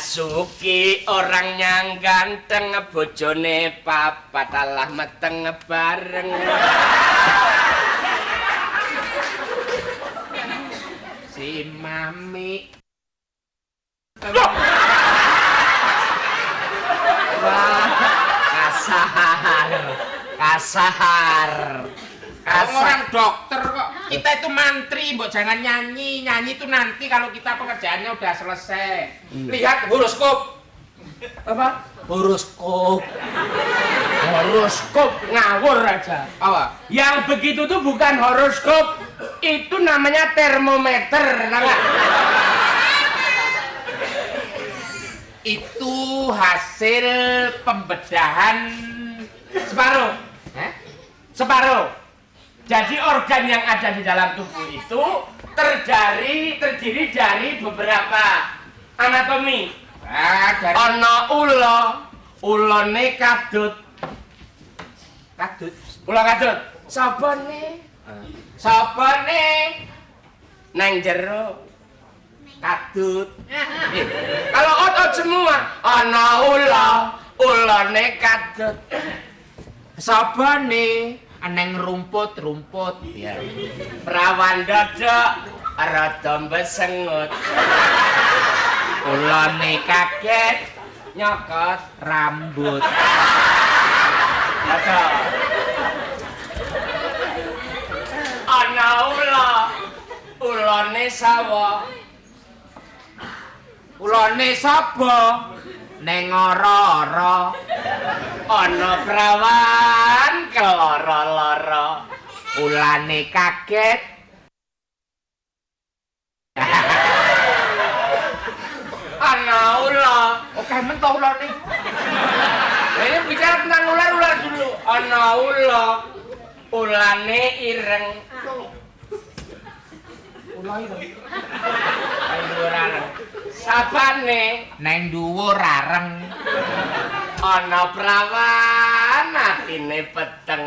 Basuki orang yang ganteng, bojone papat alah meteng bareng. Si Mami. Wah, kasar. Kamu orang dokter kok. Kita itu mantri, mbok jangan nyanyi. Nyanyi itu nanti kalau kita pekerjaannya udah selesai. Lihat horoskop. Apa? Horoskop ngawur aja. Apa? Yang begitu tuh bukan horoskop, itu namanya termometer. Itu hasil pembedahan Separuh. Separuh. Jadi organ yang ada di dalam tubuh itu terdiri dari beberapa anatomi. Ana ulone kadut. Ula kadut. Sabane nang jero kadut. Kalau otot semua ana ulone kadut. sabane aneng rumput-rumput ya. Perawan dodok rada besengut. Ulane kaget Nyokot rambut. ana ulone sawo. Ulane sapa? Neng ora-ora. Ana perawan keloro-loro. Ulane kaget. Ana ula. Oke mentok ulane. Ini bicara tentang ular dulu. Ana ulane ireng. Ulah itu. Sabane Neng dhuwur areng. ana perawan atine peteng.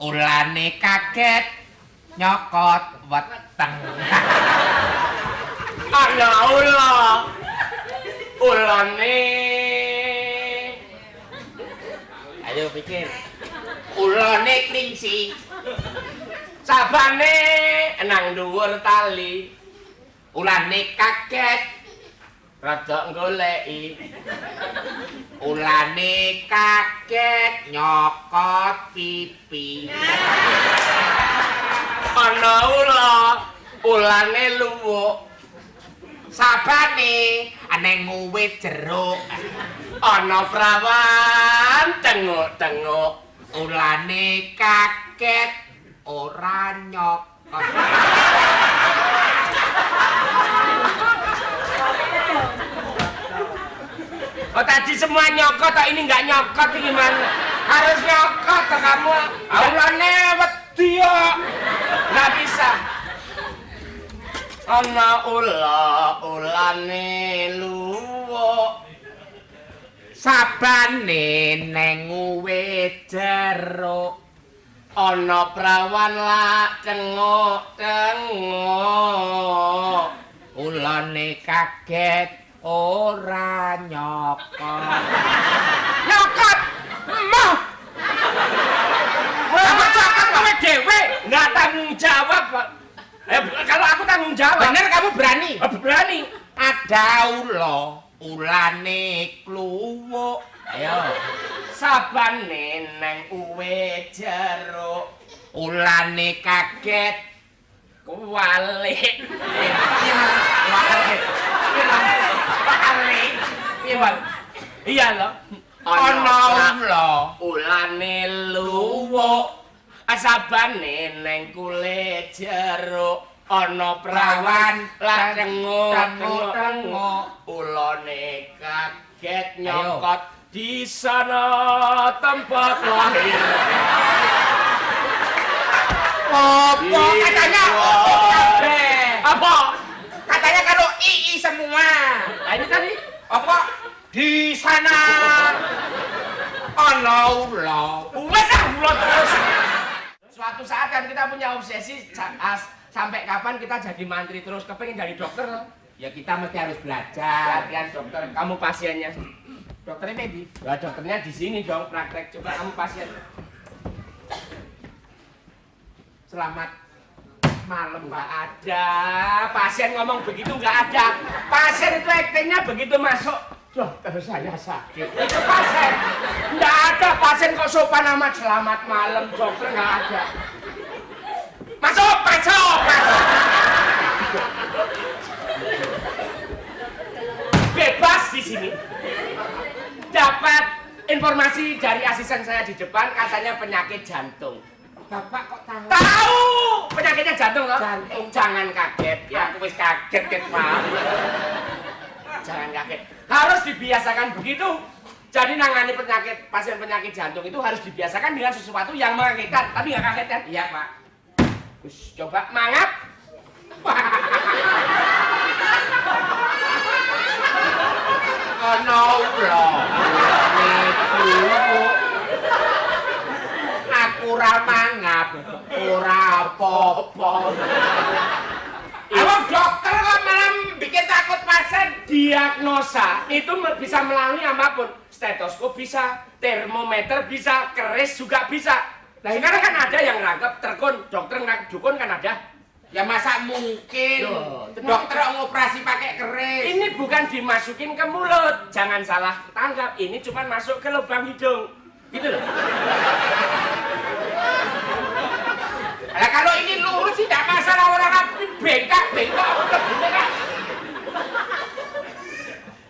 Ulane kaget nyokot weteng. Ana ulane. Ayo pikir. Ulane klingsi. Sabane nang dhuwur tali. Ulane kaget Rada goleki. ulane kaget nyokot pipi. Ana ulane luwuk. Sabane aneng nguwit jeruk. Ana perawan tenguk-tenguk. Ulane kaget ora nyokot. Oh tadi semua nyokot, oh ini nggak nyokot gimana? Harus nyokot toh kamu. Ulane wedi kok. Nggak bisa. Ana ulane luwuk. Sabane neng nguwit jeruk. Ana perawan lak tengok-tengok. Ulane kaget ora nyokot. Nyokot! Emoh! Kamu cokot kowe dhewe. Nggak tanggung jawab, Pak. Kalau aku tanggung jawab. Bener kamu berani? Berani. Ada ulane kluwuk. Ayo. Sabane nang uwe jeruk. Ulane kaget Kuwalik. Iya loh. ana ulane luwuk. Sabane nang kulit jeruk. Ana perawan lah tengok-tengok. Ulane kaget nyokot di sana tempat lahir. Apa katanya? Apa? Katanya kalau ii semua. Nah, ini tadi Apa di sana ana ula. wes ulah terus. Suatu saat kan kita punya obsesi sampai kapan kita jadi mantri terus, kepengen jadi dokter. Ya Ya kita mesti harus belajar. Latihan dokter, kamu pasiennya. Dokternya baby. Ya dokternya di sini dong praktek. Coba kamu pasien. Selamat malam, Nggak Pak. ada. Pasien ngomong begitu nggak ada. Pasien itu aktingnya begitu masuk. Dokter saya sakit. Itu pasien. Nggak ada pasien kok sopan amat. Selamat malam dokter nggak ada. Masuk, masuk, masuk. Bebas di sini. Dapat informasi dari asisten saya di depan katanya penyakit jantung. Bapak kok tahu? Tahu penyakitnya jantung loh. Jantung. Jangan kaget ya. Aku wis kaget ket, Pak. Jangan kaget. Harus dibiasakan begitu. Jadi nangani penyakit pasien penyakit jantung itu harus dibiasakan dengan sesuatu yang mengagetkan, tapi nggak kaget kan? Iya, Pak. Terus coba mangap. Ono lho. Niku. Aku ora mangap, ora apa-apa. Awak dokter kok malah bikin takut pasien. Diagnosa itu bisa melalui apapun. Stetoskop bisa, termometer bisa, keris juga bisa. Nah sekarang kan ada yang ngerangkep terkon, dokter dukun kan ada. Ya masa mungkin Loh, dokter ngoperasi pakai keris? Ini bukan dimasukin ke mulut, jangan salah tangkap. Ini cuma masuk ke lubang hidung, gitu loh. Lah kalau ini lurus sih tidak masalah, orang aku bengkak aku bengkak.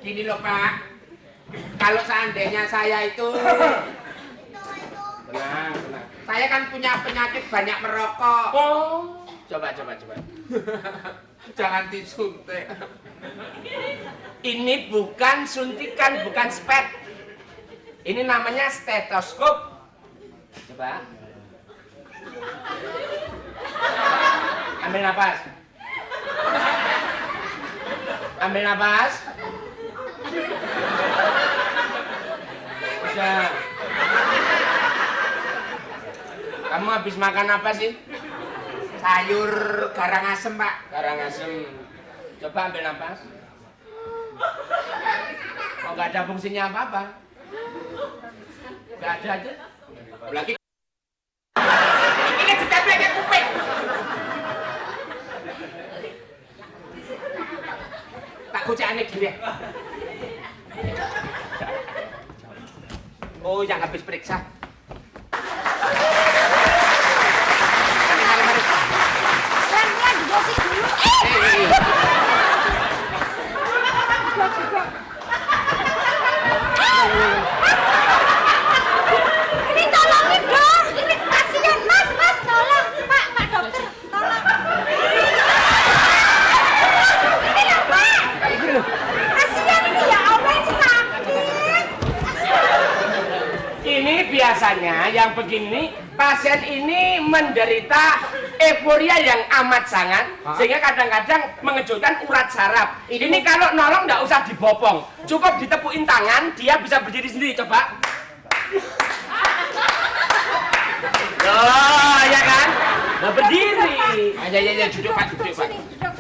Gini loh Pak, kalau seandainya saya itu, Tenang. saya kan punya penyakit banyak merokok. Oh, coba. Jangan disuntik. Ini bukan suntikan, bukan spet. Ini namanya stetoskop. Coba. Ambil napas. Ambil napas. Udah. Kamu habis makan apa sih? Sayur garang asem Pak. Garang asem. Coba ambil napas. Oh, nggak ada fungsinya apa-apa. Nggak ada aja. Lagi. Ini ditabrak kayak kuping. Tak gocekane dhewe. Oh, yang habis periksa. Remnya digosip dulu. Ini tolongin dong. Ini pasien mas, tolong. Pak dokter, tolong. Ini loh Pak. Pasien ini ya Allah ini sakit. Ini biasanya yang begini pasien ini menderita euforia yang amat sangat sehingga kadang-kadang mengejutkan urat saraf. Ini kalau nolong nggak usah dibopong, cukup ditepuin tangan dia bisa berdiri sendiri. Coba. Oh ya kan? Nah, berdiri. Ya, duduk Pak, duduk Pak. Sini, duduk.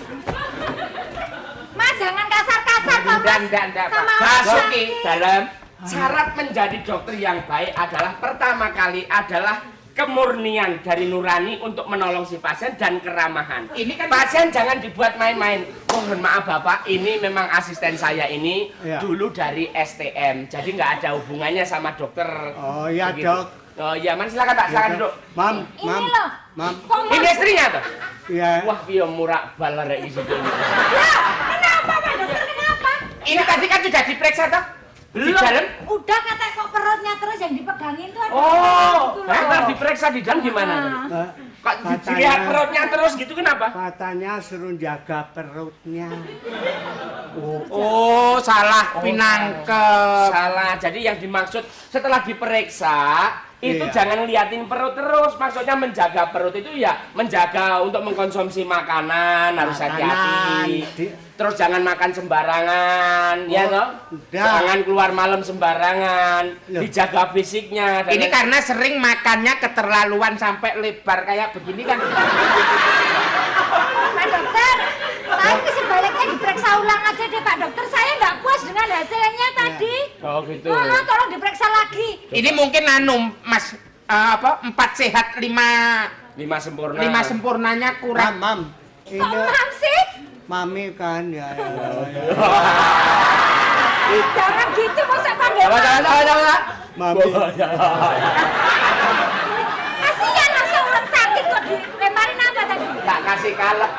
Mas jangan kasar-kasar Pak Mas. Enggak, Pak. Sama Masuki sakit. dalam. Syarat menjadi dokter yang baik adalah pertama kali adalah kemurnian dari nurani untuk menolong si pasien dan keramahan. Ini kan Pasien jangan dibuat main-main. Mohon maaf Bapak, ini memang asisten saya ini Ya. dulu dari STM, jadi nggak ada hubungannya sama dokter. Oh iya Begitu. dok. Oh iya, man silakan Pak, silakan duduk. Mam, Ini mam, loh. mam. Kok Ini istrinya tuh. Iya. Wah, piye murak balar iki situ. Ya, kenapa Pak dokter kenapa? ini tadi kan sudah diperiksa toh? Di Belum. dalam? Udah kata kok perutnya terus yang dipegangin tuh ada Oh, gitu loh. ntar diperiksa di dalam gimana? Eh, Kok dilihat perutnya terus gitu kenapa? katanya suruh jaga perutnya. Oh, salah pinangkep. Salah. Jadi yang dimaksud setelah diperiksa itu Iya. jangan liatin perut terus. Maksudnya menjaga perut itu ya menjaga untuk mengkonsumsi makanan harus hati-hati. Terus jangan makan sembarangan, ya toh? udah. Jangan keluar malam sembarangan. Loh. Dijaga fisiknya. Ini karena sering makannya keterlaluan sampai lebar kayak begini kan. Pak dokter, tapi sebaliknya diperiksa ulang aja deh Pak Dokter. Saya nggak puas dengan hasilnya tadi. Oh gitu. Tolong diperiksa lagi. Ini mungkin Mas 4 sehat 5 5 sempurna. 5 sempurnanya kurang. Mam, ini Kok mam sih? mami kan ya. Jangan gitu, masa panggil Jangan. Mami. Kasihan masa orang sakit kok dilemparin apa tadi? Tak kasih kalep.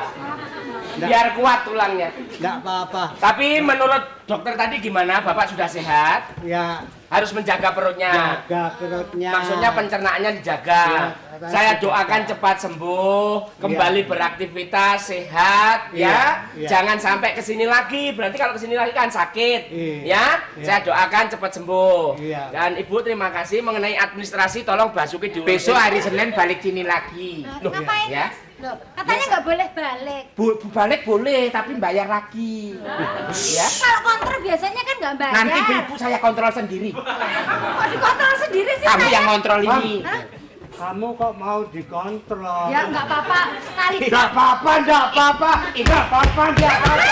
Biar kuat tulangnya. Enggak apa-apa. Tapi menurut dokter tadi gimana? Bapak sudah sehat? Ya, Harus menjaga perutnya. jaga perutnya. Maksudnya pencernaannya dijaga. Ya, Saya doakan cepat sembuh, kembali beraktivitas, sehat, ya. Ya. Jangan sampai kesini lagi. Berarti kalau kesini lagi kan sakit, Iya. ya. Ya. Saya doakan cepat sembuh. Iya. Dan Ibu terima kasih mengenai administrasi. Tolong Basuki diurusin. Besok hari Senin balik sini lagi. Ngapain? ya. Loh, katanya nggak boleh balik. Balik boleh tapi bayar lagi. Ya. Kalau kontrol biasanya kan nggak bayar. Nanti ibu saya kontrol sendiri. Kok dikontrol sendiri sih Kamu saya? yang kontrol ini. Hah? Kamu kok mau dikontrol? Ya nggak apa-apa sekali. Enggak apa-apa, enggak apa-apa. Enggak apa-apa, enggak apa-apa.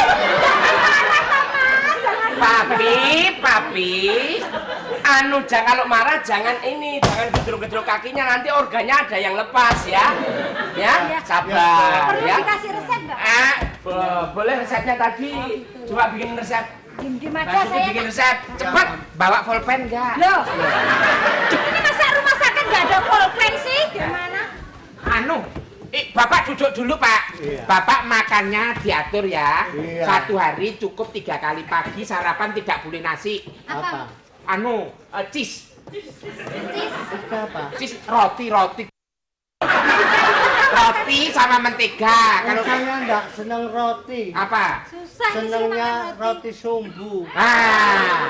Papi, jangan kalau marah jangan jangan gedruk-gedruk kakinya, nanti organnya ada yang lepas ya. Ya, sabar Perlu ya. dikasih resep nggak? Boleh resepnya tadi. Coba bikin resep. Diem aja Basuki saya. bikin resep. Cepat bawa pulpen enggak? Loh, ini masa rumah sakit nggak ada pulpen sih? Gimana? Bapak duduk dulu Pak. Iya. Bapak makannya diatur ya. Iya. 1 hari cukup 3 kali pagi, sarapan tidak boleh nasi. Apa? Cheese. Cis. Apa? Cheese roti. Roti sama mentega. Kalau Kalau saya enggak senang roti. apa? Susah ini sih Senangnya makan roti. roti sumbu.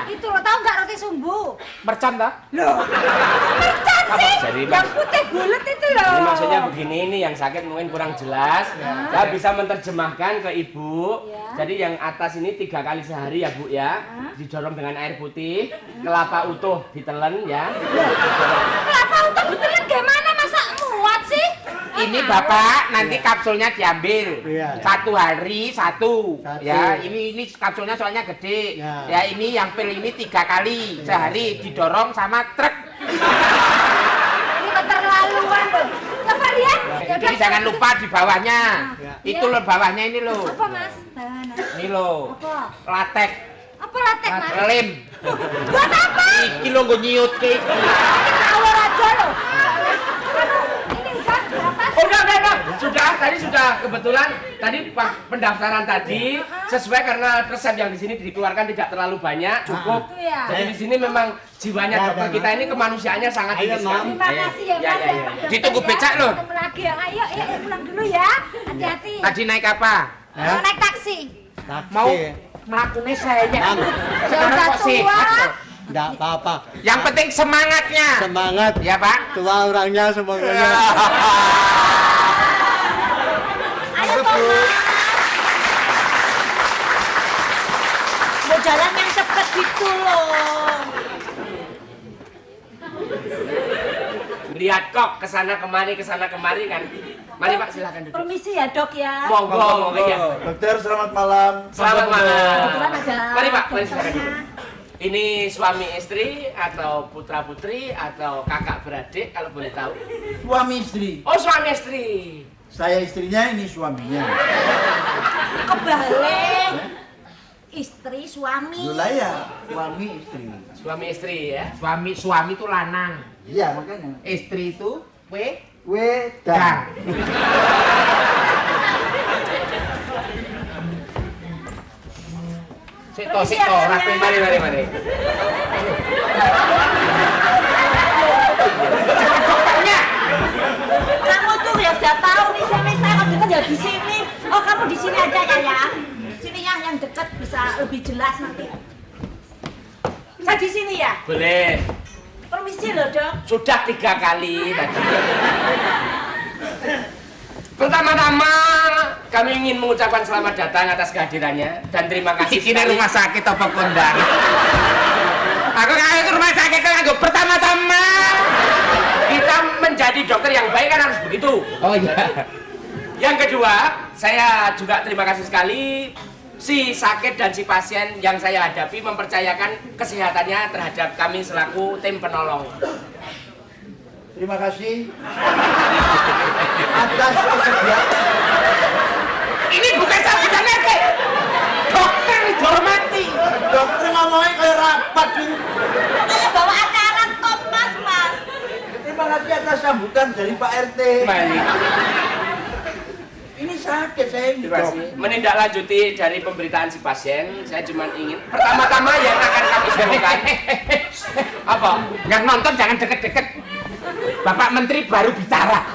Itu lo tahu nggak roti sumbu? Mercon toh? Mercon sih. Jadi, Yang putih bulat itu loh. Ini maksudnya begini, ini yang sakit mungkin kurang jelas. Saya bisa menerjemahkan ke Ibu. Ya. Jadi yang atas ini 3 kali sehari ya Bu ya. Didorong dengan air putih, kelapa utuh ditelen ya. Kelapa utuh betulan gimana masa muat sih? Ini Bapak nanti kapsulnya diambil. Iya. 1 hari 1. Satu. Ya, ini kapsulnya soalnya gede. Ya. Ya, ini yang pil ini 3 kali sehari didorong sama truk. Ini keterlaluan loh. Coba lihat. Ya udah, Jadi jangan lupa di bawahnya. Ya. Itu loh bawahnya ini loh. Apa mas? Nah. Ini loh. Apa? Latek. Apa latek mas? Lem. Buat apa? Iki lo nggo nyiut ke iki. Awal aja loh. Ini udah berapa? Udah. Sudah. Kebetulan tadi pas pendaftaran tadi sesuai karena resep yang di sini dikeluarkan tidak terlalu banyak, cukup. Itu ya. Jadi di sini memang jiwanya Ya, dokter ya, kita ini kemanusiaannya sangat Ayo, tinggi sekali. Terima kasih ya Ya, mas ya, ya, ya. Pak Dokter, Ditunggu ya. becak loh. Ketemu lagi ya. Ayo pulang dulu ya. Hati-hati. Tadi naik apa? Mau naik taksi. Taksi. Mau melakukannya saya. Mam. Sekarang Udah kok sehat tua. loh. Enggak apa-apa. Yang penting semangatnya. Semangat. Ya Pak. Tua orangnya semangatnya. Ayo Thomas. Mau jalan yang cepet gitu loh. Lihat kok kesana kemari kan. Mari Pak silakan duduk. Permisi ya dok ya. Monggo ya. Dokter, selamat malam. Selamat malam. Kebetulan ada. Mari Pak, mari silakan pacarnya. duduk. Ini suami istri atau putra putri atau kakak beradik kalau boleh tahu. Suami istri. Oh suami istri. Saya istrinya, ini suaminya. Kebalik. Istri suami. Dula ya, suami istri. Suami istri ya. Suami itu lanang. Iya, makanya. Istri itu Wedang. Sik to, rapi Mari. dokternya. Kamu tuh ya udah tahu nih saya kalau deket ya di sini. Oh kamu di sini aja ya. Sini yang deket bisa lebih jelas nanti. Bisa di sini ya. Boleh. Permisi loh dok. Sudah 3 kali tadi. Pertama-tama kami ingin mengucapkan selamat datang atas kehadirannya dan terima kasih. Iki nek rumah sakit apa kondang? Aku kaya ke rumah sakit kan aku pertama-tama. Kita menjadi dokter yang baik kan harus begitu. Oh iya. Yang kedua, saya juga terima kasih sekali si sakit dan si pasien yang saya hadapi mempercayakan kesehatannya terhadap kami selaku tim penolong. Terima kasih atas kesediaan. Ini bukan sambutan RT. Dokter dihormati. Dokter ngomongnya kayak rapat ini. Kayak bawa acara top mas. Terima kasih atas sambutan dari Pak RT. Baik. Ini sakit saya ini, Terima Dok. kasih. Menindaklanjuti dari pemberitaan si pasien, saya cuma ingin pertama-tama yang akan kami suguhkan apa? Yang nonton jangan deket-deket. Bapak Menteri baru bicara.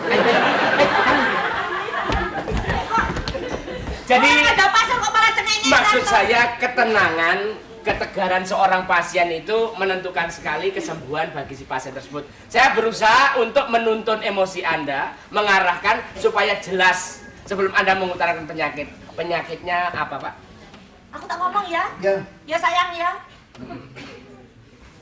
Jadi ada pasien kok malah cengengesan. maksud saya ketenangan, ketegaran seorang pasien itu menentukan sekali kesembuhan bagi si pasien tersebut. Saya berusaha untuk menuntun emosi Anda, mengarahkan supaya jelas sebelum Anda mengutarakan penyakit. Penyakitnya apa, Pak? Aku tak ngomong ya. Ya. Ya sayang ya.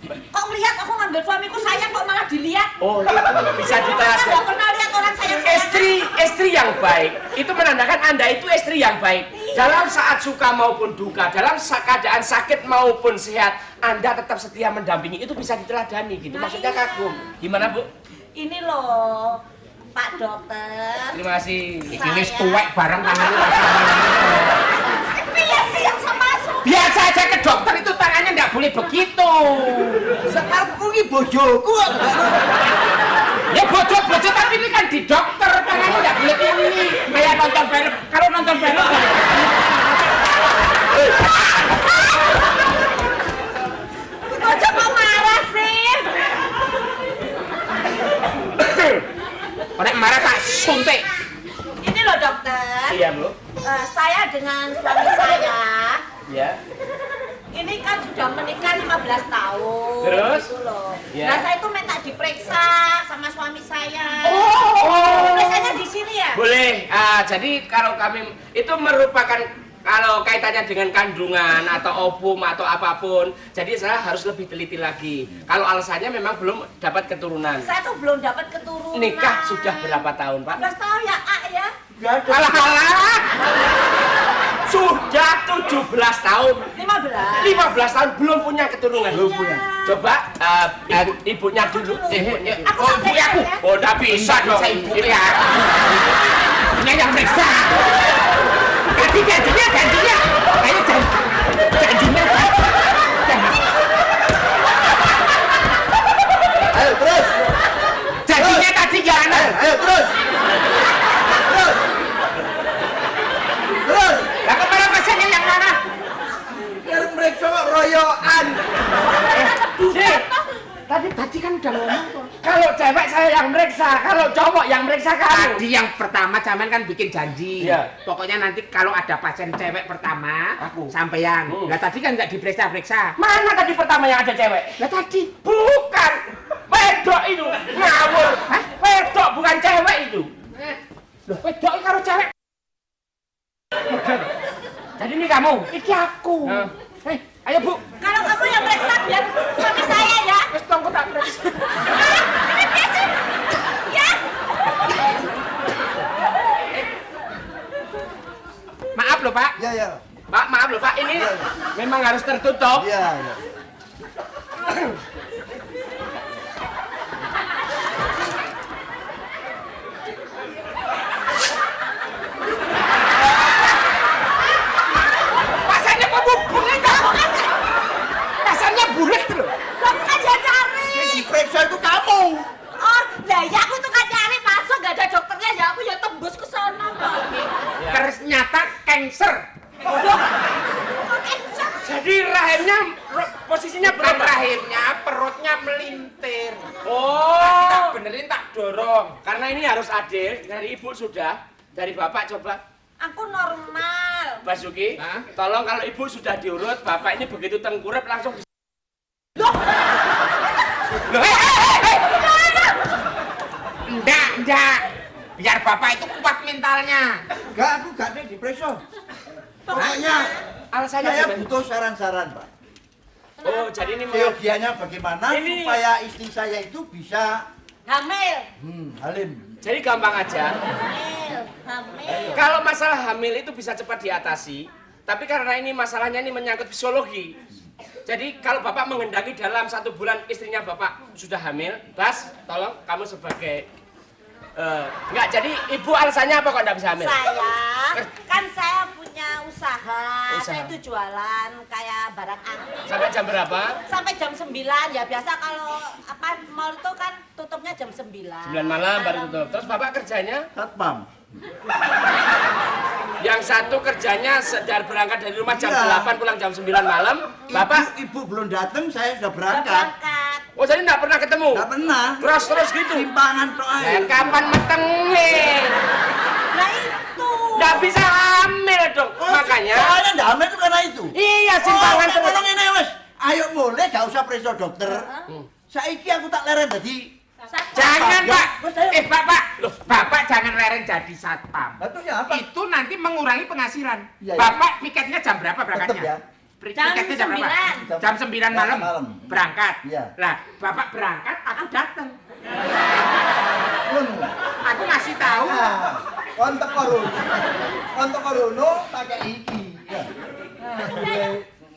Kok ngeliat aku ngambil suamiku sayang kok malah dilihat. Oh, itu bisa Kita diterapkan. nggak pernah lihat orang sayang-sayang. Istri yang baik itu menandakan Anda itu istri yang baik. Dalam saat suka maupun duka, dalam keadaan sakit maupun sehat, Anda tetap setia mendampingi. Itu bisa diteladani gitu. Nah, Maksudnya iya. kagum. Gimana, Bu? Ini loh, Pak Dokter. Terima kasih. Iki wis tuwek bareng tangannya. Iya sih yang sama Biasa aja ke dokter itu tangannya nggak boleh begitu. Sekarang ini bojoku. Ya bodoh-bodoh tapi ini kan di dokter tangannya nggak boleh ini. Kayak nonton film. Kalau nonton film Ojo kok marah sih. orang marah tak suntik. Ini loh dokter. Iya, Bu. Saya dengan suami saya. Ya. Ini kan sudah menikah 15 tahun. Terus? Gitu loh. Ya. Nah, saya itu minta diperiksa sama suami saya. Oh. Periksanya di sini ya? Boleh. Jadi kalau kami itu merupakan kalau kaitannya dengan kandungan atau ovum atau apapun, jadi saya harus lebih teliti lagi. Kalau alasannya memang belum dapat keturunan. Saya tuh belum dapat keturunan. Nikah sudah berapa tahun, Pak? 15 tahun ya, A ya? Alah. Sudah 17 tahun. 15. 15 tahun belum punya keturunan. Belum punya. Coba ibunya dulu. Ibunya dulu. Aku Oh, sampai ibu aku. ya. Oh, udah bisa dong. Saya ibu ya. Ini yang periksa. Gantinya. Ayo janjinya. Ayo terus. Janjinya tadi jangan. Ayo terus. Terus. Lah kemana pasiennya yang mana? Yang mereka kok royoan. Tadi kan udah ngomong kok. Kalau cewek saya yang meriksa, kalau cowok yang meriksa kamu. Tadi yang pertama Jaman kan bikin janji. Iya. Pokoknya nanti kalau ada pasien cewek pertama, Aku. sampeyan. Lah tadi kan nggak diperiksa-periksa. Mana tadi pertama yang ada cewek? Lah tadi. Bukan. Wedok itu. Ngawur. Hah? Wedok bukan cewek itu. Loh, wedok karo cewek. Jadi ini kamu. Iki aku. Ayo, Bu. Kalau kamu yang periksa biar suami saya ya. Wis tonggo tak periksa. Ya. Maaf loh, Pak. Ya. Pak, maaf loh, Pak. Ini memang harus tertutup. Ya. Pasarnya kok bulet kamu kan? Pasarnya bulet loh. Kamu kan dia cari. Yang diperiksa itu kamu. Oh, lah ya aku tuh kan cari masuk gak ada dokternya ya aku ya tembus ke sana kok. Ternyata cancer. Loh, kok cancer? Jadi rahimnya posisinya Bukan berapa? rahimnya, perutnya melintir. Oh. Tak benerin, tak dorong. Karena ini harus adil. Dari Ibu sudah, dari Bapak coba. Aku normal. Basuki, Hah? tolong kalau Ibu sudah diurut, Bapak ini begitu tengkurap langsung di... Loh, Enggak. Biar bapak itu kuat mentalnya. Enggak, aku gak ada diperiksa. Pokoknya Alasannya saya gimana? butuh saran-saran, Pak. Oh, jadi ini mau... Seyogianya bagaimana Ini- supaya istri saya itu bisa Hamil. halim. Jadi gampang aja. Hamil. Kalau masalah hamil itu bisa cepat diatasi Tapi karena ini masalahnya ini menyangkut fisiologi. Jadi kalau Bapak menghendaki dalam 1 bulan istrinya Bapak sudah hamil, Bas, tolong kamu sebagai enggak, jadi Ibu alasannya apa kok enggak bisa hamil? Kan saya punya usaha. Saya itu jualan kayak barang antik. Sampai jam berapa? Sampai jam 9 ya, biasa kalau mall itu kan tutupnya jam 9. 9 malam baru tutup. Terus Bapak kerjanya? Satpam. Yang satu kerjanya sedar berangkat dari rumah jam 8 pulang jam 9 malam. Bapak? Ibu belum datang, saya sudah Udah berangkat. berangkat. Oh, jadi enggak pernah ketemu? Enggak pernah. Terus gitu? Simpangan tok ae. Kapan metengnya? Nah itu. Nggak bisa hamil dong. Makanya. Soalnya ndak hamil itu karena itu. Iya, simpangan terus. Tolong ini wes. Ayo mulai gak usah periksa dokter. Saiki aku tak leren dadi. Jangan, Pak. Pak. Bapak. Loh, Bapak jangan leren jadi satpam. Itu ya apa? Itu nanti mengurangi penghasilan. Iya, iya. Bapak piketnya jam berapa berangkatnya? Tetep ya. Piketnya jam berapa? 9. Jam 9 malam. Malam. Berangkat. Iya. Lah, Bapak berangkat, aku datang. Ngono. Aku ngasih tahu. Kontak koruno pakai iki. Ya.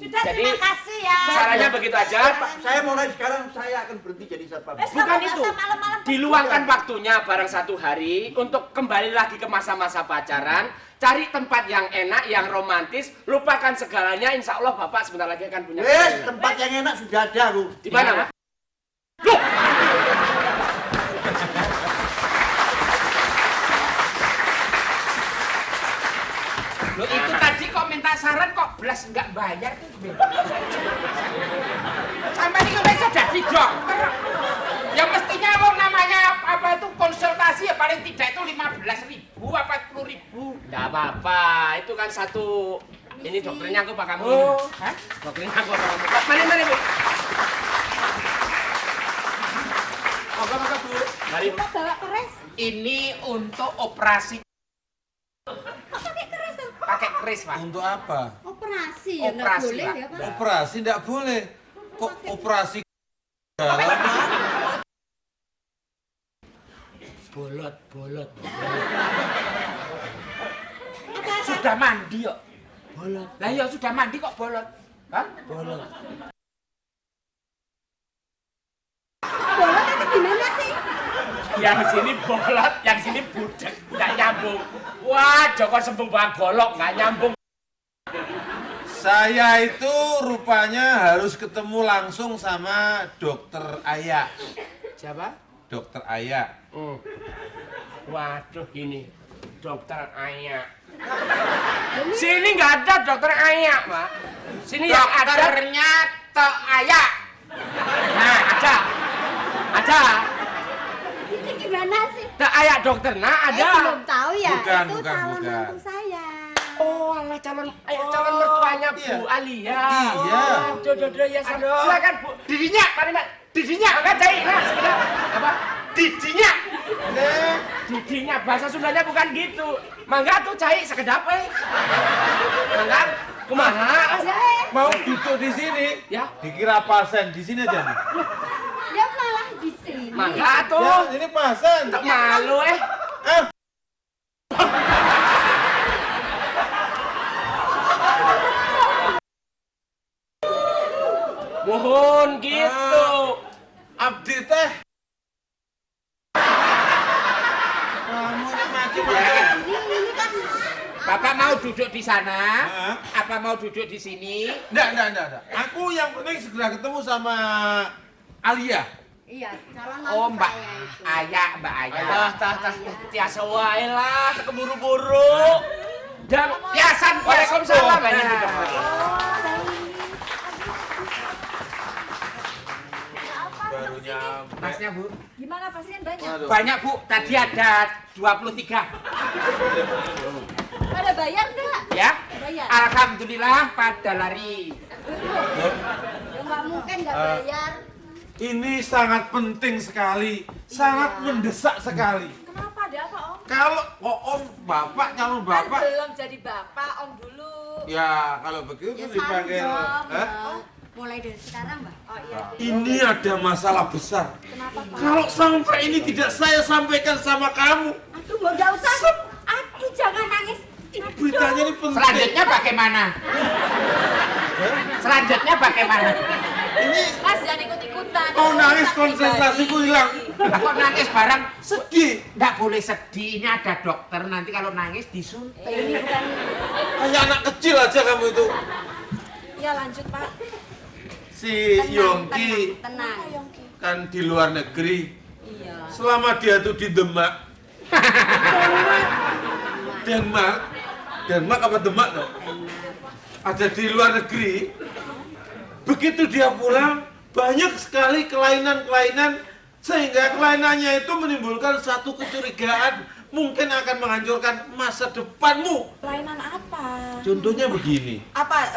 Sudah, Jadi, terima kasih ya. Caranya begitu aja. Saya mulai sekarang saya akan berhenti jadi satpam. Bukan itu. Malam-malam Diluangkan waktunya bareng 1 hari untuk kembali lagi ke masa-masa pacaran. Cari tempat yang enak, yang romantis. Lupakan segalanya. Insya Allah Bapak sebentar lagi akan punya. Wes, tempat yang enak sudah ada, Bu. Di mana, Pak? Loh, itu tadi kok minta saran kok belas nggak bayar tuh. Sampai ini bisa jadi dokter. Ya mestinya mau namanya apa itu konsultasi ya paling tidak itu 15.000 apa 10.000. Nggak apa-apa. Itu kan satu. Ini dokternya aku Pak kamu. Hah? Dokternya aku Pak kamu. Mari, Bu. Moga, Bu. Mari, Bu. bawa keres. Ini untuk operasi. Pakai keris, Pak. Untuk apa? Operasi ya nggak Operasi, boleh Pak. ya Pak. Operasi tidak boleh. Kok operasi dalam? Bolot. Sudah mandi kok. Bolot. Lah ya sudah mandi kok bolot. Hah? Bolot. Boleh tapi gimana sih? Yang sini bolot, yang sini budek, nggak nyambung. Wah, Joko sembung banget golok, nggak nyambung. Saya itu rupanya harus ketemu langsung sama dokter Aya. Siapa? Dokter Aya. Waduh, ini dokter Aya. Sini nggak ada dokter Aya, Pak. Sini yang ada. Dokternya Tok Aya. Nah, ada. Ini gimana sih? Tok Aya dokter, nah ada. Belum tahu ya. Bukan, itu bukan, calon bukan. mantu saya. Oh, alah calon mertuanya Iya. Bu Alia. Iya. Aduh, ya silakan Bu. Didinya, Mari, Mbak. didinya. Angkat cai, nah, sebentar. Apa? Didinya. Didinya bahasa Sundanya bukan gitu. Mangga tuh cai sekedap Mangga kumaha? Mau duduk di sini? Ya. Dikira pasien di sini aja nih. Ya malah di sini. Mangga Ya, tuh. ini pasien. Tak malu Eh, Mohon gitu. abdi teh. Kamu ini macam-macam. Ini kan Bapak mau duduk di sana? Hah? Apa mau duduk di sini? Enggak. Aku yang penting segera ketemu sama Alia. iya calon Oh, mantu Mbak saya itu. Aya, Mbak Aya. Tah. Tiasa wae lah, keburu-buru. Dan Biasan Waalaikumsalam ini Bu. Baru nyampe. Masnya, Bu. Gimana pasien banyak? Waduh. Banyak, Bu. Tadi ada 23. Ada bayar nggak? Ya? Bayar. Alhamdulillah pada lari. Ya nggak mungkin nggak bayar. Ini sangat penting sekali, sangat mendesak sekali. Kenapa? Ada apa Om? Kalau Om Bapak, calon Kan Bapak, belum jadi bapak Om dulu. ya kalau begitu Ya dipanggil. dong. Hah? Mulai dari sekarang Mbak. Oh iya. Ini ada masalah besar. Kenapa Pak? Kalau sampai ini tidak saya sampaikan sama kamu, Aduh, nggak usah. Aduh, jangan nangis. Aduh, beritanya ini penting. Selanjutnya bagaimana? Selanjutnya bagaimana? Ini Mas jangan ikut-ikutan. kau nangis konsentrasiku hilang. Aku nangis barang. Sedih. Nggak boleh sedih, ini ada dokter, nanti kalau nangis disuntik. Ini bukan. Kayak anak kecil aja kamu itu. Ya lanjut Pak. Si Yongki Tenang. kan di luar negeri. Iya. Selama dia tuh di Demak. Denmark apa Demak tuh? Ada di luar negeri. Begitu dia pulang, banyak sekali kelainan-kelainan sehingga kelainannya itu menimbulkan satu kecurigaan mungkin akan menghancurkan masa depanmu. Kelainan apa? Contohnya begini. Apa?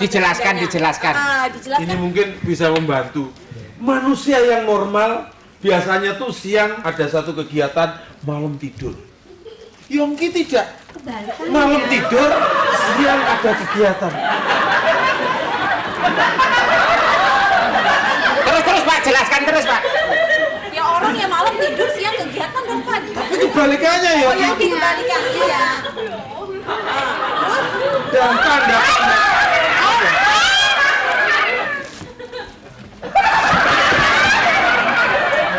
Dijelaskan, dijelaskan. Dijelaskan. Ini mungkin bisa membantu. Manusia yang normal biasanya tuh siang ada satu kegiatan, malam tidur. Yongki tidak. Malam tidur, siang ada kegiatan. Terus Pak, jelaskan terus Pak. Ya orang yang malam tidur siang kegiatan dong Pak. Tapi kebalikannya Oh Yongki. ya dibalikannya ya. Dan tanda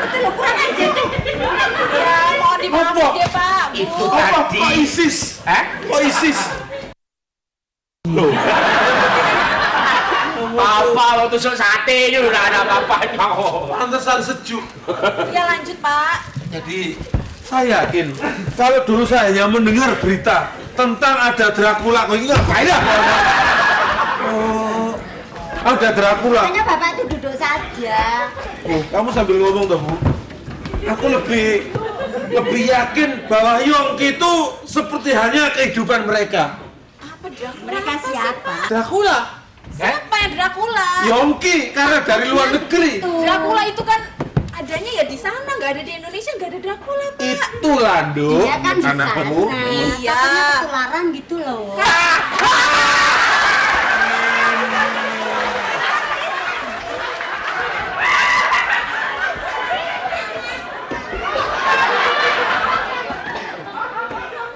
Itu lo kurang aja tuh. Ya mohon dimaafin Apa? ya Pak. Bu. Itu apa? tadi. Kok ISIS? Hah? Kok ISIS? Loh. Apa lo tusuk sate ini udah ada apa-apanya. Pantesan sejuk. Ya lanjut Pak. Jadi saya yakin kalau dulu saya hanya mendengar berita tentang ada Dracula, kok ini ngapain ya? Oh, ada Dracula. Hanya Bapak itu duduk saja. Oh, kamu sambil ngomong toh, Bu. Aku lebih yakin bahwa Yongki itu seperti hanya kehidupan mereka. Apa Dracula? Mereka siapa? Dracula, Siapa yang Dracula? Yongki karena dari luar negeri. Dracula itu kan adanya ya di sana, nggak ada di Indonesia, nggak ada Dracula Pak. Itu Lando, Dia kan di sana. anakku. Iya. Takutnya ketularan gitu loh.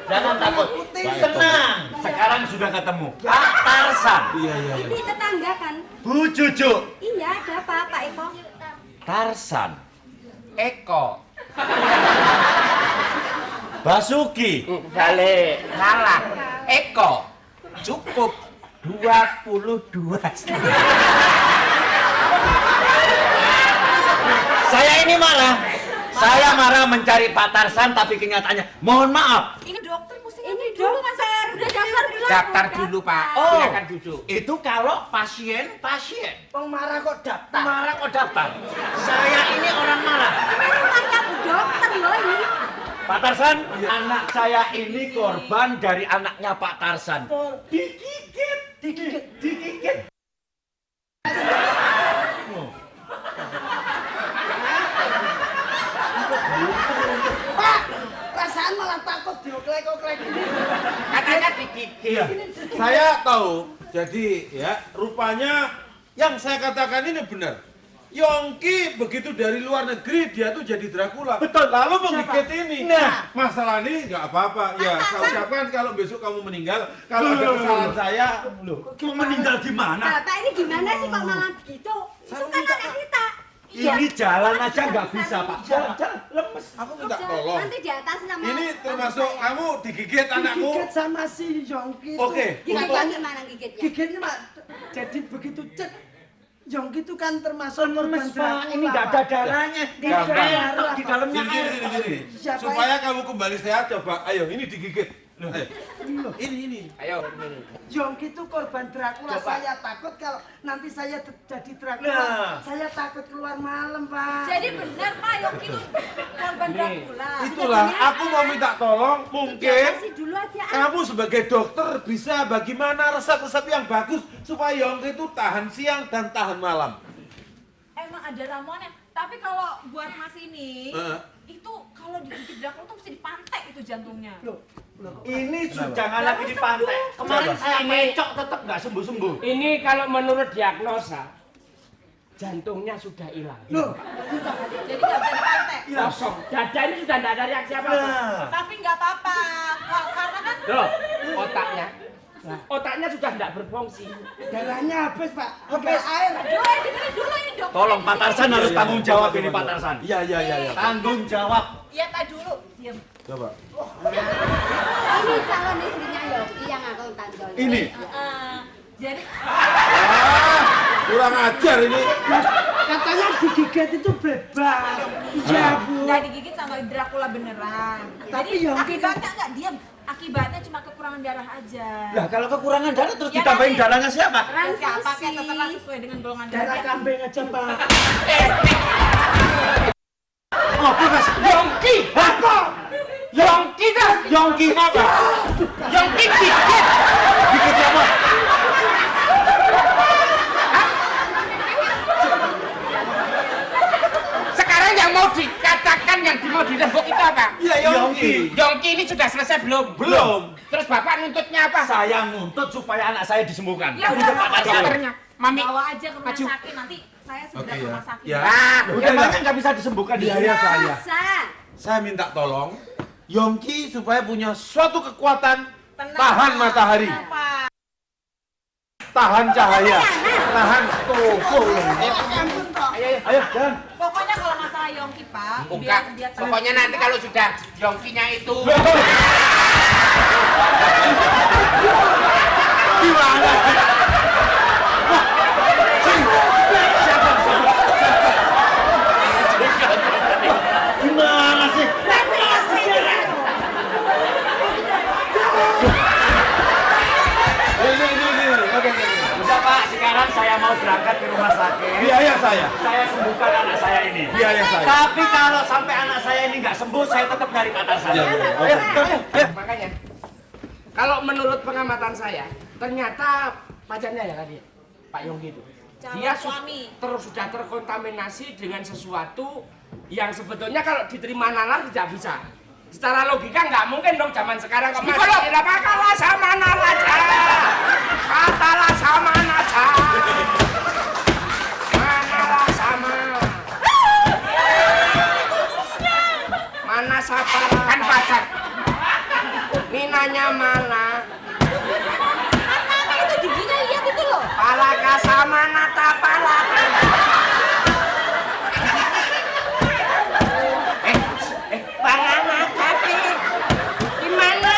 Jangan takut. Tenang. Sekarang sudah ketemu. Pak Tarsan. Iya. Ini tetangga kan? Bu Cucu. Iya, ada apa Pak Eko? Tarsan. Eko. Basuki. Balik. Salah. Eko. Cukup 22. Saya marah mencari Pak Tarsan tapi kenyataannya mohon maaf. Ini dokter mesti Ini dulu dokter. Mas. Udah daftar dulu. Daftar dulu Pak. Oh. Silakan duduk. Itu kalau pasien. Marah kok daftar. Marah kok daftar. Saya ini orang marah. Ini rumahnya Bu Dokter loh ini. Pak Tarsan, anak saya ini korban dari anaknya Pak Tarsan. Digigit. Perasaan malah takut dioklek-oklek ini. Katanya digigit. Saya tahu. Jadi ya, rupanya yang saya katakan ini benar. Yongki begitu dari luar negeri dia tuh jadi Dracula. Betul. Lalu menggigit ini. Nah. Masalah ini nggak apa-apa. Ya, saya ucapkan kalau besok kamu meninggal, kalau ada kesalahan saya, Kok meninggal gimana? Bapak ini gimana sih kok malah begitu? Itu kan anak kita. Ini jalan aja nggak bisa, Pak. Jalan, lemes. aku minta tolong. Nanti di atas sama. Ini termasuk kamu digigit anakmu. Gigit sama si Yongki. Oke. Gigitnya gimana gigitnya? Gigitnya Mak, jadi begitu cek. Yongki itu kan termasuk korban Lemes, Pak. Ini nggak ada darahnya. Gampang. Entok di dalamnya. Sini. Siapa Supaya kamu kembali sehat, coba. Ayo, ini digigit. Ayo. Ini. Ayo. Yongki itu korban Dracula. Coba. Saya takut kalau nanti saya jadi Dracula. Nah. Saya takut keluar malam, Pak. Jadi benar Pak Yongki itu korban Dracula. Itulah, aku mau minta tolong, mungkin Kasih dulu aja. kamu sebagai dokter bisa bagaimana resep-resep yang bagus supaya Yongki itu tahan siang dan tahan malam. Emang ada ramuannya. Tapi kalau buat Mas ini, Heeh. itu kalau digigit Dracula tuh mesti dipantek itu jantungnya. Ini jangan lagi di pantai. Kemarin saya mecok tetap nggak sembuh-sembuh. Ini kalau menurut diagnosa, Jantungnya sudah hilang. Loh, Jadi nggak bisa dipantek. Kosong. Dada ini sudah tidak ada reaksi apa-apa. nah. Tapi nggak apa-apa. Karena kan Loh, otaknya sudah tidak berfungsi. Darahnya habis, Pak. Habis air. dengerin dulu ini dokter. Tolong Pak Tarsan harus Iya, tanggung iya, jawab coba, ini coba. Pak Tarsan. Iya. Tanggung jawab. Iya, tak dulu. Diam. Coba. Ini calon istrinya Yogi yang aku tandol. Ini. Jadi Kurang ajar ini. Katanya digigit itu bebas. Iya, Bu. nggak digigit sama Dracula beneran. Tapi Jadi Yongki akibatnya nggak diam. Akibatnya cuma kekurangan darah aja. Lah kalau kekurangan darah terus Ya, ditambahin nanti. darahnya siapa? Terus siapa kayak terserah sesuai dengan golongan Darah darah. kambing aja, Pak. Apa Mas? Yongki. Apa? Yongki dah. Yongki apa? Yongki gigit. Dikit siapa? Sekarang yang mau dikatakan, yang mau dirembuk itu apa? Iya, Yongki. Yongki ini sudah selesai belum? Belum. Terus bapak nuntutnya apa? Saya nuntut supaya anak saya disembuhkan. Ya Ini udah, Pak Tarsan. Dokternya, mami. Bawa aja ke rumah Maju. sakit nanti saya segera Oke, ke ya. rumah sakit. Ya. Ah, Udah, Emangnya nggak bisa disembuhkan di Iya, saya. Masa? Saya minta tolong Yongki supaya punya suatu kekuatan Tenang. tahan matahari, Kenapa? tahan cahaya, tahan tubuh. Ayo, jalan. Pokoknya kalau masalah Yongki Pak, buka. biar dia Pokoknya nanti kalau sudah Yongkinya itu Gimana? Gimana sih? Ini. Oke. Udah Pak, sekarang saya mau berangkat ke rumah sakit. Biaya saya. Saya sembuhkan anak saya ini. Biaya saya. Tapi kalau sampai anak saya ini nggak sembuh, saya tetap dari Pak Tarsan. Iya. Oke. Makanya, kalau menurut pengamatan saya, ternyata pacarnya ya tadi, Pak Yongki itu. Calon Dia suami. sudah terkontaminasi dengan sesuatu yang sebetulnya kalau diterima nalar tidak bisa. Secara logika nggak mungkin dong zaman sekarang kok masih tidak kalah sama nalaja. Katalah sama naja. Manalah sama. Mana siapa kan pacar. Minanya mana? Mama itu giginya lihat itu loh. Palaka sama nata palaka. Panganan tapi gimana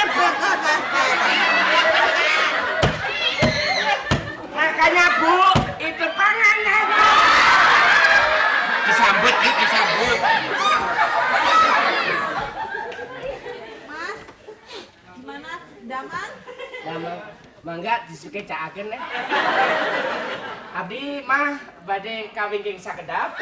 makanya Bu, itu panganan. Disambut, yuk disambut. Mas, gimana? Daman? Mangga disuke caakeun nih. Abdi mah bade kawin jeung sakedap.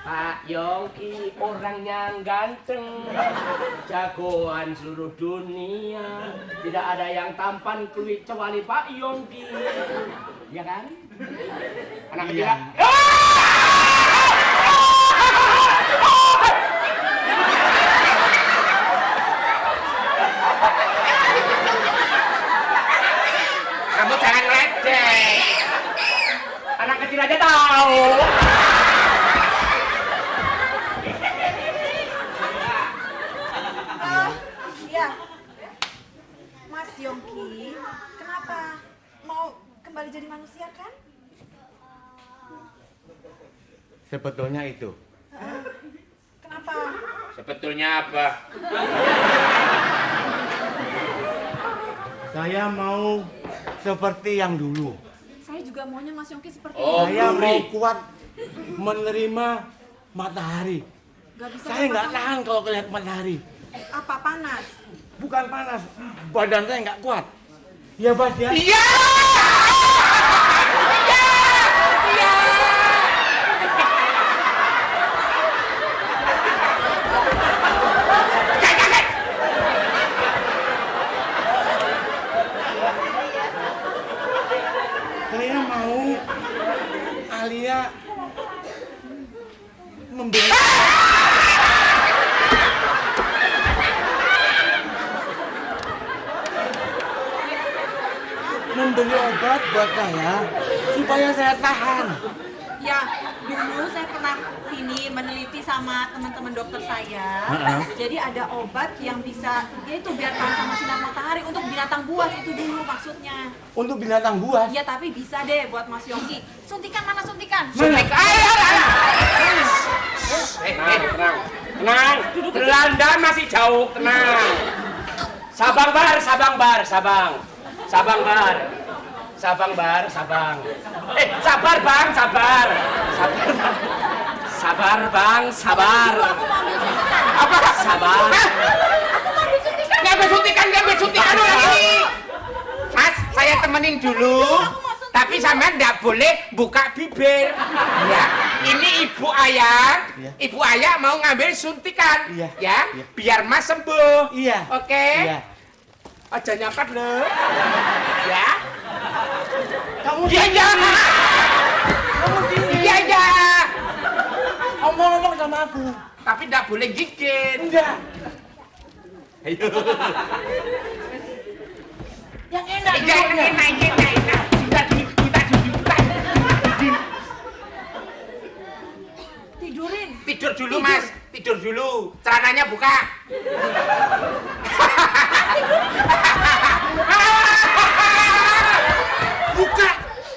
Pak Yongki orangnya ganteng, jagoan seluruh dunia. Tidak ada yang tampan kecuali Pak Yongki, ya kan? Anak kecil. Kamu jangan ledek. Anak kecil aja tahu. Iya. Mas Yongki, kenapa mau kembali jadi manusia kan? Sebetulnya itu. Kenapa? Sebetulnya apa? Saya mau seperti yang dulu. Saya juga maunya Mas Yongki seperti Oh, Saya Buri. mau kuat menerima matahari. Gak bisa Saya nggak makan. tahan kalau lihat matahari. Apa panas? Bukan panas, badan saya nggak kuat. Ya Bas ya. Iya. Saya mau Alia membela. membeli obat buat saya supaya saya tahan. Ya, dulu saya pernah meneliti sama teman-teman dokter saya. Jadi ada obat yang bisa dia itu biar tahan sama sinar matahari untuk binatang buas itu dulu maksudnya. Untuk binatang buas. Iya, tapi bisa deh buat Mas Yogi. Suntikan mana suntikan? Tenang, tenang. Belanda masih jauh, tenang. Sabang bar. Sabang bar. Sabar bang, sabar. Sabar bang, sabar. Aku mau ambil suntikan. Apa? Sabar. Aku mau ambil suntikan. Nggak bersuntikan orang ini. Mas, saya temenin dulu. Tapi sampean nggak boleh buka bibir. Ya, ini ibu ayah mau ngambil suntikan. Iya. Ya, biar Mas sembuh. Iya. Oke. Iya. Aja nyangkat loh. Ya. Kamu Iya. Iya. ngomong sama aku. Tapi nggak boleh gigit. Enggak. Ayo. Yang enak. Enak. Tidurin. Tidur dulu, Mas. Tidur dulu. Celananya buka.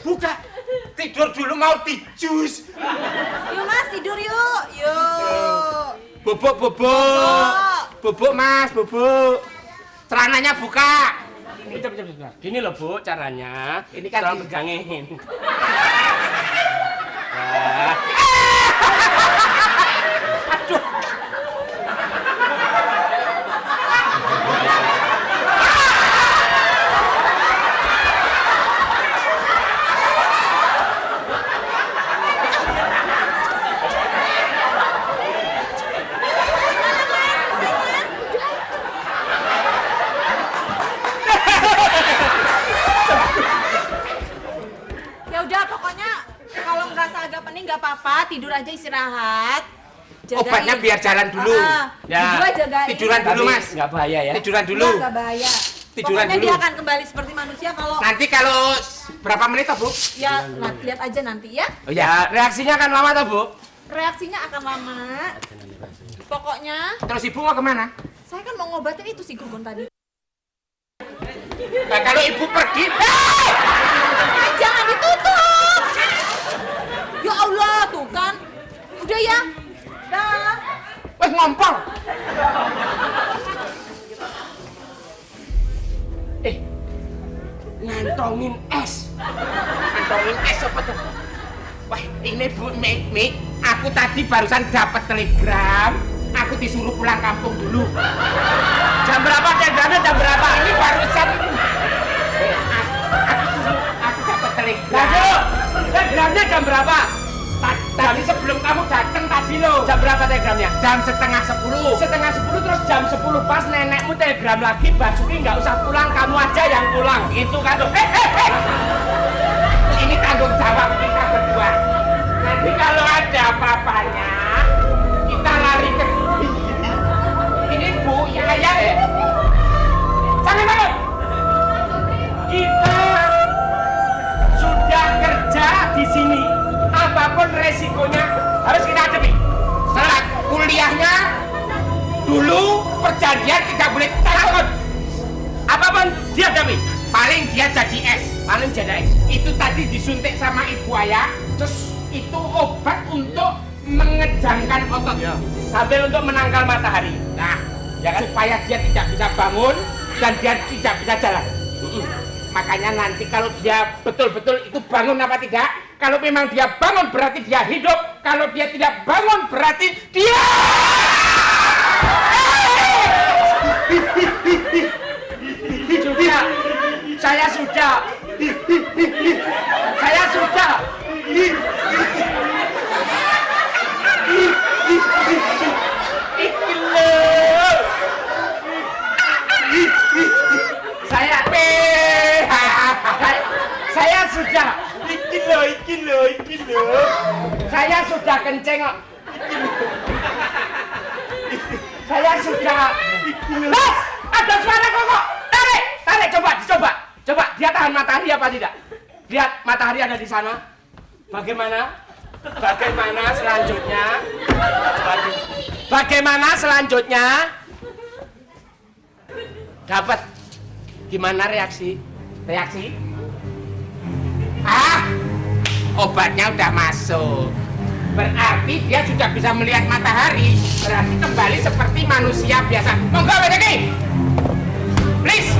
Buka. Tidur dulu mau dijus. Yuk Mas, tidur yuk. Yuk. Bobok. Bobok, Mas, bobok. Celananya buka. Bentar. Gini loh Bu, caranya. Ini kan tolong di- pegangin. Ya udah, pokoknya kalau ngerasa agak pening nggak apa-apa, tidur aja istirahat. Jagain. Obatnya biar jalan dulu. Ya. Tidur aja jagain. Tiduran dulu, Tapi Mas. nggak bahaya ya. Tiduran dulu. Nggak bahaya. Tiduran Pokoknya dulu. dia akan kembali seperti manusia kalau Nanti kalau berapa menit, Bu? ya lihat aja nanti ya. Oh Ya, reaksinya kan lama toh Bu? Reaksinya akan lama. Pokoknya Terus Ibu mau kemana? saya kan mau ngobatin itu si Gugun tadi. Nah, kalau Ibu pergi, Jangan ditutup. Ya Allah, tuh kan. Udah ya. Dah. wes ngompol. Ngantongin es. Antongin es apa tuh? Wah, ini Bu, Mi, aku tadi barusan dapat telegram. Aku disuruh pulang kampung dulu. Jam berapa telegramnya? Jam berapa? Ini barusan. Aku dapat telegram. Aduh, telegramnya jam berapa? Tadi sebelum kamu datang tadi loh. Jam berapa telegramnya? Jam setengah 10. Setengah 10 terus jam 10 pas nenekmu telegram lagi, Basuki nggak usah pulang, kamu aja yang pulang. Itu kan tuh. Ini tanggung jawab kita berdua. Nanti kalau ada apa-apanya, kita lari ke ini Bu, ya. Jangan. Kita sudah kerja di sini. Apapun resikonya harus kita hadapi. Salah kuliahnya dulu perjanjian tidak boleh takut. Apapun dia hadapi. Paling dia jadi es. Paling jadi es. Itu tadi disuntik sama ibu ayah. Terus itu obat untuk mengejangkan otot. Sambil untuk menangkal matahari. Nah, ya kan? Supaya dia tidak bisa bangun dan dia tidak bisa jalan. Makanya nanti kalau dia betul-betul itu bangun apa tidak, kalau memang dia bangun berarti dia hidup, kalau dia tidak bangun berarti dia Sudah. Saya sudah. Saya sudah kenceng kok. Saya sudah. Mas, ada suara kok. Tarik, coba. Coba dia tahan. merasakan matahari apa tidak? Lihat, matahari ada di sana. Bagaimana? Bagaimana selanjutnya? Bagaimana selanjutnya? Dapat. Gimana reaksi? Reaksi? Ah, obatnya udah masuk. Berarti dia sudah bisa melihat matahari. Berarti kembali seperti manusia biasa. Monggo, Pak Deki. Please.